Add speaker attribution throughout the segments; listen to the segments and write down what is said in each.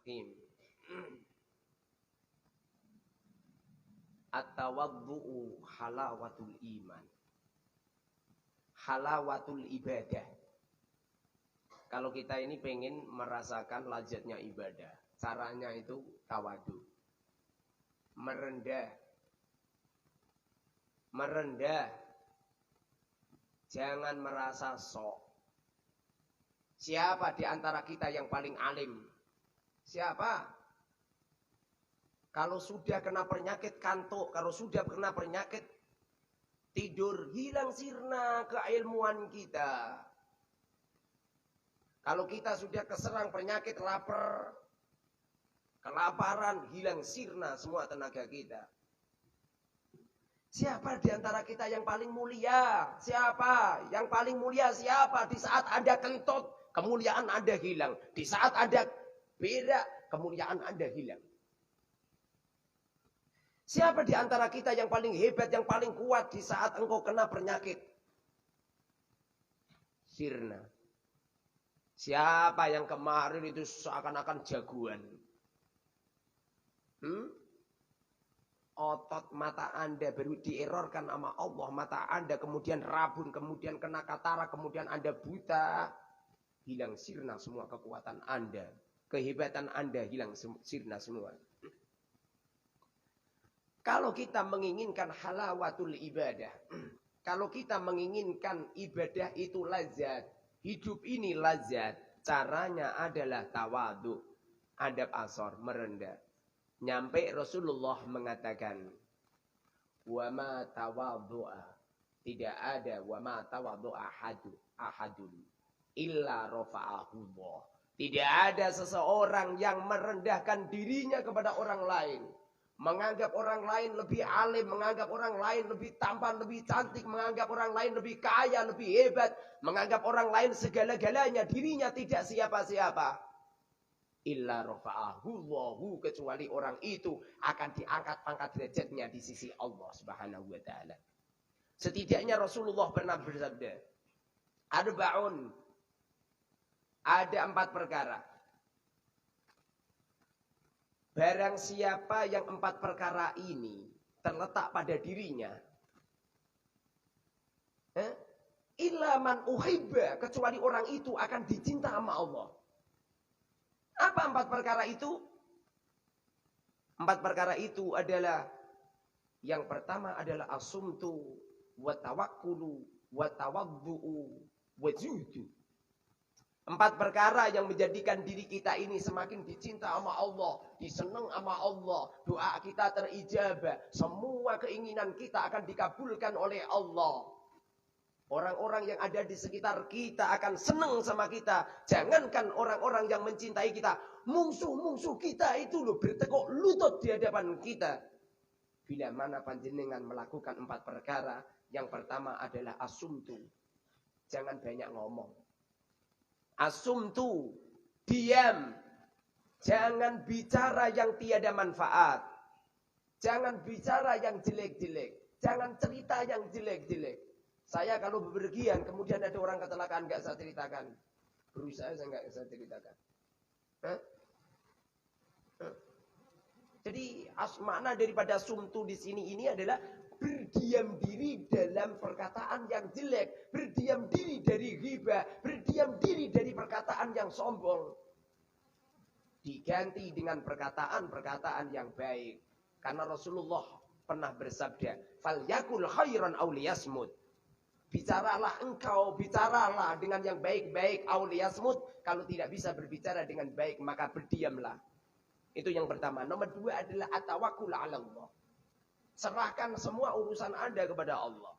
Speaker 1: Bismillahirrahmanirrahim. At-tawaddu'u halawatul iman. Halawatul ibadah. Kalau kita ini pengen merasakan lazatnya ibadah, caranya itu tawadu. Merendah. Merendah. Jangan merasa sok. Siapa di antara kita yang paling alim? Siapa? Kalau sudah kena penyakit kantuk, kalau sudah kena penyakit tidur, hilang sirna keilmuan kita. Kalau kita sudah keserang penyakit lapar, kelaparan, hilang sirna semua tenaga kita. Siapa di antara kita yang paling mulia? Siapa? Yang paling mulia siapa? Di saat Anda kentut, kemuliaan Anda hilang. Di saat Anda berak, kemuliaan Anda hilang. Siapa di antara kita yang paling hebat, yang paling kuat di saat engkau kena penyakit? Sirna. Siapa yang kemarin itu seakan-akan jagoan? Otot mata Anda baru dierorkan sama Allah. Mata Anda kemudian rabun, kemudian kena katarak, kemudian Anda buta. Hilang sirna semua kekuatan Anda. Kehebatan Anda hilang sirna semua. Kalau kita menginginkan halawatul ibadah. Kalau kita menginginkan ibadah itu lazat. Hidup ini lazat. Caranya adalah tawadu. Adab asor, merendah. Nyampe Rasulullah mengatakan. Wa ma tawadu'a. Tidak ada wa ma tawadu'a ahadun. Illa rafa'ahullah. Tidak ada seseorang yang merendahkan dirinya kepada orang lain. Menganggap orang lain lebih alim, menganggap orang lain lebih tampan, lebih cantik, menganggap orang lain lebih kaya, lebih hebat, menganggap orang lain segala-galanya, dirinya tidak siapa-siapa. Illa rafa'ahullahu, kecuali orang itu akan diangkat pangkat derajatnya di sisi Allah Subhanahu wa taala. Setidaknya Rasulullah pernah bersabda, arba'un, ada 4 perkara. Barang siapa yang 4 perkara ini terletak pada dirinya. Illa man uhibba, kecuali orang itu akan dicinta sama Allah. Apa 4 perkara itu? 4 perkara itu adalah, yang pertama adalah asumtu, wa tawakkulu, wa tawaddu'u, wa zuhdu. 4 perkara yang menjadikan diri kita ini semakin dicinta sama Allah, diseneng sama Allah, doa kita terijabah, semua keinginan kita akan dikabulkan oleh Allah. Orang-orang yang ada di sekitar kita akan seneng sama kita. Jangankan orang-orang yang mencintai kita, musuh-musuh kita itu loh bertekuk lutut di hadapan kita. Bila mana panjenengan melakukan 4 perkara, yang pertama adalah asumtu. Jangan banyak ngomong. Asumtu, diam. Jangan bicara yang tiada manfaat. Jangan bicara yang jelek-jelek. Jangan cerita yang jelek-jelek. Saya kalau bepergian, kemudian ada orang kecelakaan, enggak saya ceritakan. Berusaha saya enggak saya ceritakan. Jadi makna daripada sumtu di sini ini adalah berdiam diri dalam perkataan yang jelek, berdiam diri dari ghibah, berdiam diri dari perkataan yang sombong. Diganti dengan perkataan-perkataan yang baik. Karena Rasulullah pernah bersabda, "Falyakul khairan aw liyasmut." Bicaralah engkau, bicaralah dengan yang baik-baik, aw liyasmut. Kalau tidak bisa berbicara dengan baik, maka berdiamlah. Itu yang pertama. Nomor 2 adalah at-tawakkul 'ala Allah. Serahkan semua urusan Anda kepada Allah.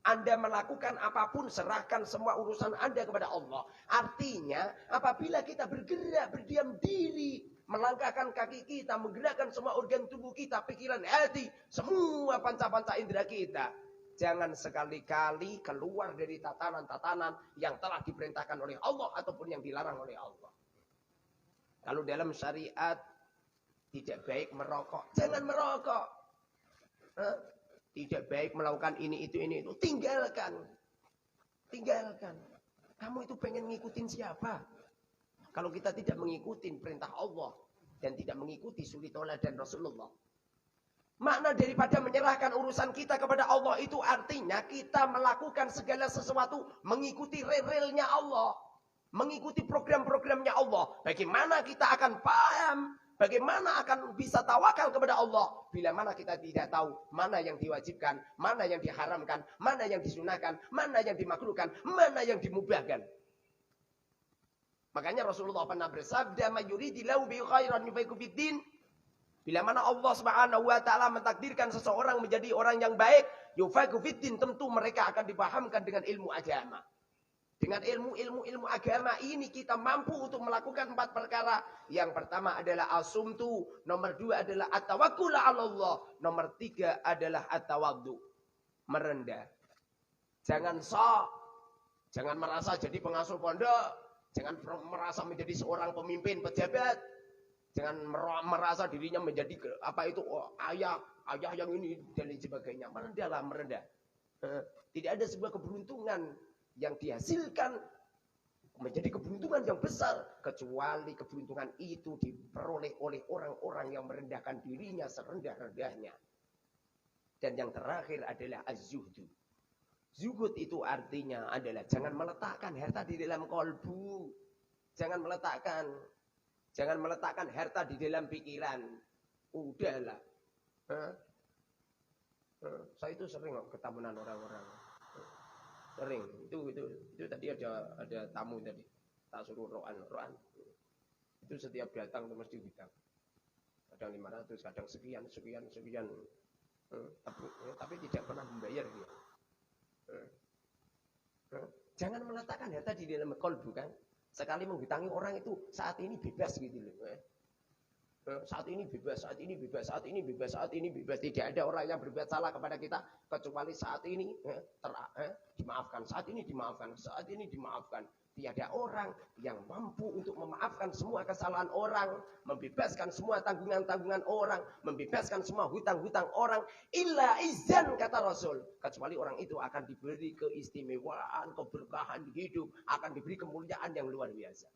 Speaker 1: Anda melakukan apapun, serahkan semua urusan Anda kepada Allah. Artinya, apabila kita bergerak, berdiam diri, melangkahkan kaki kita, menggerakkan semua organ tubuh kita, pikiran, hati, semua panca-panca indera kita. Jangan sekali-kali keluar dari tatanan-tatanan yang telah diperintahkan oleh Allah ataupun yang dilarang oleh Allah. Kalau dalam syariat, tidak baik merokok. Jangan merokok. Tidak baik melakukan ini, itu. Tinggalkan. Tinggalkan. Kamu itu pengen ngikutin siapa? Kalau kita tidak mengikuti perintah Allah dan tidak mengikuti suri tauladan Rasulullah. Makna daripada menyerahkan urusan kita kepada Allah itu artinya kita melakukan segala sesuatu mengikuti relnya Allah. Mengikuti program-programnya Allah. Bagaimana kita akan paham, bagaimana akan bisa tawakal kepada Allah. Bila mana kita tidak tahu mana yang diwajibkan, mana yang diharamkan, mana yang disunahkan, mana yang dimakruhkan, mana yang dimubahkan. Makanya Rasulullah pernah bersabda, "Mayuridillahu bi khairan yufaqihu fiddin." Bila mana Allah Subhanahu wa taala mentakdirkan seseorang menjadi orang yang baik, yufaqihu fiddin, tentu mereka akan dipahamkan dengan ilmu agama. Dengan ilmu agama ini kita mampu untuk melakukan 4 perkara. Yang pertama adalah asumtu, nomor 2 adalah at-tawakkul 'ala Allah, nomor 3 adalah at-tawaddu, merendah. Jangan sok, jangan merasa jadi pengasuh pondok, jangan merasa menjadi seorang pemimpin pejabat, jangan merasa dirinya menjadi ayah yang ini dan lain sebagainya. Merendahlah, merendah. Tidak ada sebuah keberuntungan yang dihasilkan menjadi keberuntungan yang besar kecuali keberuntungan itu diperoleh oleh orang-orang yang merendahkan dirinya serendah-rendahnya. Dan yang terakhir adalah az-zuhdu. Zuhud itu artinya adalah jangan meletakkan harta di dalam kolbu. Jangan meletakkan harta di dalam pikiran. Udahlah. Saya itu sering ketamunan orang-orang. Sering. Itu tadi ada tamu tadi. Tak suruh roan. Itu setiap datang itu mesti hutang. Kadang 500, kadang sekian. Tapi tidak pernah membayar dia. Jangan meletakkan harta di dalam kolbu kan. Sekali menghutangi orang itu saat ini bebas gitu loh. Saat ini bebas. Tidak ada orang yang berbuat salah kepada kita kecuali saat ini dimaafkan. Saat ini dimaafkan. Tiada orang yang mampu untuk memaafkan semua kesalahan orang, membebaskan semua tanggungan-tanggungan orang, membebaskan semua hutang-hutang orang, illa izan, kata Rasul. Kecuali orang itu akan diberi keistimewaan, keberkahan hidup, akan diberi kemuliaan yang luar biasa.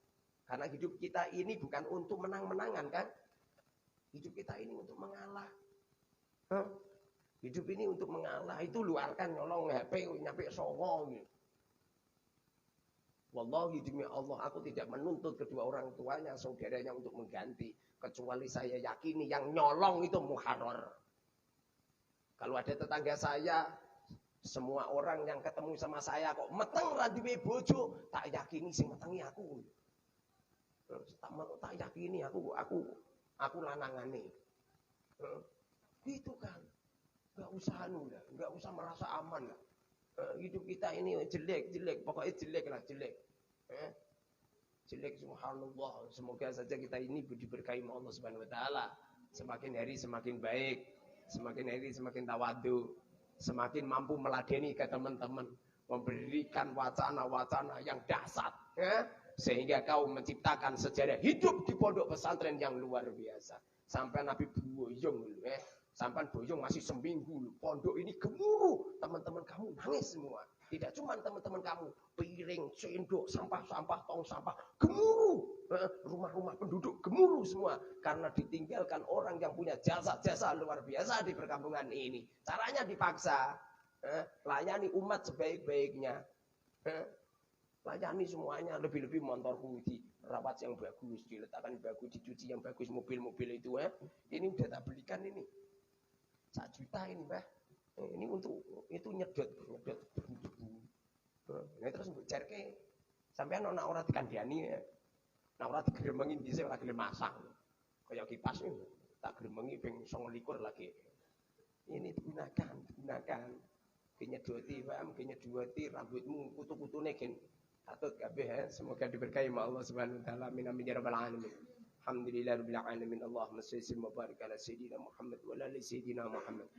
Speaker 1: Karena hidup kita ini bukan untuk menang-menangan kan? Hidup kita ini untuk mengalah. Hidup ini untuk mengalah. Itu luarkan nyolong HP, nyampe songo gitu. Wallahi demi Allah, aku tidak menuntut kedua orang tuanya, saudaranya untuk mengganti. Kecuali saya yakini yang nyolong itu muharrar. Kalau ada tetangga saya, semua orang yang ketemu sama saya kok meteng radiwe bojo, tak yakini sing metengi aku. Tak yakini aku lanangane. Gitu kan. Enggak usah merasa aman lah. Hidup kita ini jelek, pokoknya jelek. Jelek, subhanallah. Semoga saja kita ini diberkahi Allah Subhanahu wa taala. Semakin hari semakin baik, semakin hari semakin tawadhu, semakin mampu meladeni ke teman-teman, memberikan wacana-wacana yang dahsyat, sehingga kau menciptakan sejarah hidup di pondok pesantren yang luar biasa. Sampai Nabi boyong, sampai boyong masih seminggu, pondok ini gemuruh, teman-teman kamu nangis semua. Tidak cuma teman-teman kamu, piring, sendok, sampah, tong sampah, gemuruh. Rumah-rumah penduduk gemuruh semua. Karena ditinggalkan orang yang punya jasa-jasa luar biasa di perkampungan ini. Caranya dipaksa. Layani umat sebaik-baiknya. Layani semuanya, lebih-lebih motorku dirawat yang bagus, diletakkan yang bagus, dicuci yang bagus, mobil-mobil itu. Ini udah tak belikan ini. 1 juta ini, Mbah. Ini untuk itu nyedot debu. Nah, terus mbok cerke sampean ana ora dikandhani, nek ora digremengi dhisik ora gelem masak. Kaya kipas ini tak gremengi ping 29 lagi. Ini digunakan. Kenyedoti, paham, kenyedoti rambutmu kutu-kutune gen katut kabeh. Semoga diberkahi Allah Subhanahu wa taala. Amin ya rabbal alamin. Alhamdulillahirabbil alamin. Allahumma shalli wa barik ala sayyidina Muhammad wa ala sayyidina Muhammad.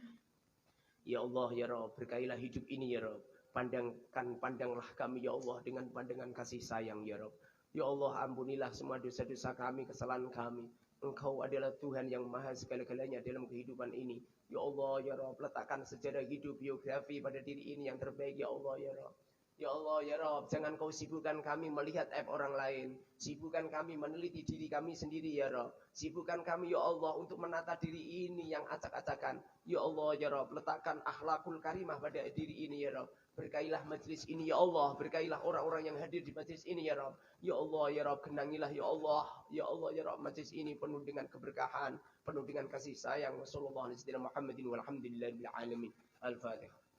Speaker 1: Ya Allah ya Rabb, berkailah hidup ini ya Rabb. Pandanglah kami ya Allah dengan pandangan kasih sayang ya Rabb. Ya Allah, ampunilah semua dosa-dosa kami, kesalahan kami. Engkau adalah Tuhan yang maha segala-galanya dalam kehidupan ini. Ya Allah ya Rabb, letakkan sejarah hidup biografi pada diri ini yang terbaik ya Allah ya Rabb. Ya Allah, ya Rabb, jangan kau sibukkan kami melihat aib orang lain. Sibukkan kami meneliti diri kami sendiri, ya Rabb. Sibukkan kami, ya Allah, untuk menata diri ini yang acak-acakan. Ya Allah, ya Rabb, letakkan akhlakul karimah pada diri ini, ya Rabb. Berkailah majlis ini, ya Allah. Berkailah orang-orang yang hadir di majlis ini, ya Rabb. Ya Allah, ya Rabb, genangilah, ya Allah. Ya Allah, ya Rabb, majlis ini penuh dengan keberkahan, penuh dengan kasih sayang. Wassallallahu alaihi wasallam Muhammadin walhamdulillahil alamin. Al-Fatihah.